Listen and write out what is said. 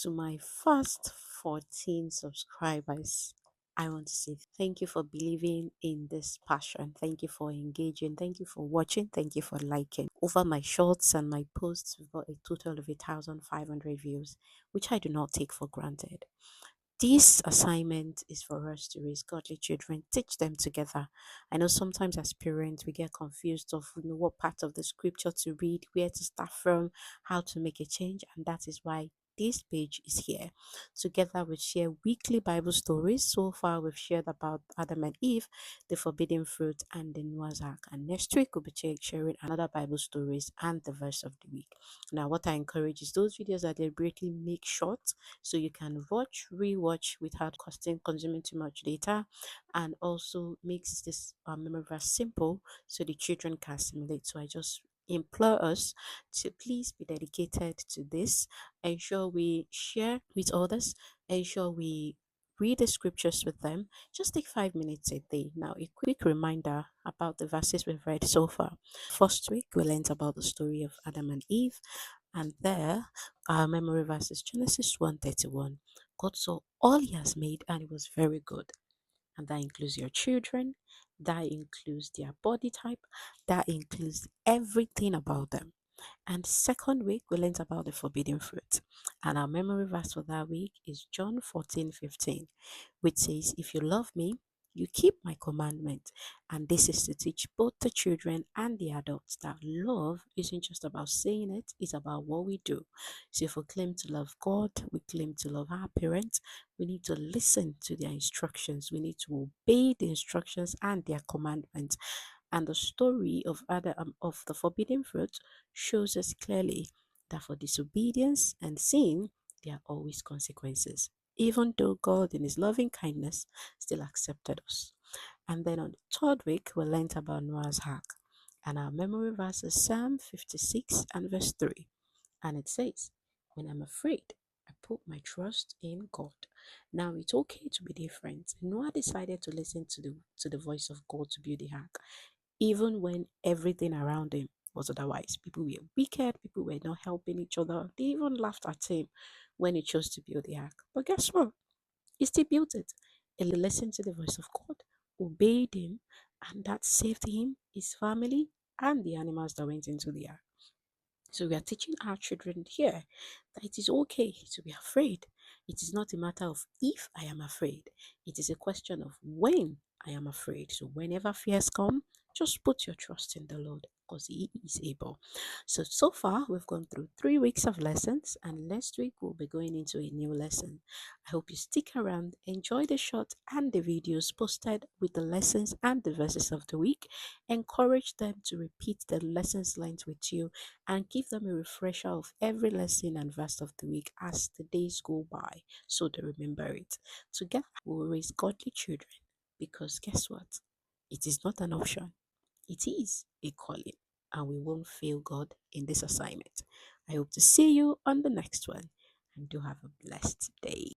To my first 14 subscribers, I want to say thank you for believing in this passion. Thank you for engaging. Thank you for watching. Thank you for liking. Over my shorts and my posts, we've got a total of 1,500 views, which I do not take for granted. This assignment is for us to raise godly children, teach them together. I know sometimes as parents we get confused of what part of the scripture to read, where to start from, how to make a change, and that is why this page is here. Together we share weekly Bible stories. So far we've shared about Adam and Eve, the forbidden fruit, and the Noah's Ark. And next week we'll be sharing another Bible stories and the verse of the week. Now, what I encourage is those videos that deliberately make short so you can watch, rewatch without consuming too much data, and also makes this memory verse simple so the children can assimilate. So I just implore us to please be dedicated to this. Ensure we share with others. Ensure we read the scriptures with them. Just take 5 minutes a day. Now, a quick reminder about the verses we've read so far. First week, we learned about the story of Adam and Eve, and there our memory verse is Genesis 1:31. God saw all he has made and it was very good. And that includes your children, that includes their body type, that includes everything about them. And second week, we learned about the forbidden fruit. And our memory verse for that week is John 14:15, which says, If you love me, you keep my commandment. And this is to teach both the children and the adults that love isn't just about saying it, it's about what we do. So if we claim to love God, we claim to love our parents, we need to listen to their instructions. We need to obey the instructions and their commandments. And the story of of the forbidden fruit shows us clearly that for disobedience and sin, there are always consequences, even though God, in His loving kindness, still accepted us. And then on the third week, we learned about Noah's Ark. And our memory verse is Psalm 56 and verse 3. And it says, When I'm afraid, I put my trust in God. Now it's okay to be different. Noah decided to listen to the voice of God to build the ark even when everything around him was otherwise. People were wicked, people were not helping each other. They even laughed at him when he chose to build the ark. But guess what? He still built it. He listened to the voice of God, obeyed him, and that saved him, his family, and the animals that went into the ark. So we are teaching our children here that it is okay to be afraid. It is not a matter of if I am afraid. It is a question of when I am afraid. So whenever fears come, just put your trust in the Lord because He is able. So far we've gone through 3 weeks of lessons, and next week we'll be going into a new lesson. I hope you stick around, enjoy the short and the videos posted with the lessons and the verses of the week. Encourage them to repeat the lessons learned with you and give them a refresher of every lesson and verse of the week as the days go by so they remember it. Together, we will raise godly children because guess what? It is not an option, it is a calling, and we won't fail God in this assignment. I hope to see you on the next one, and do have a blessed day.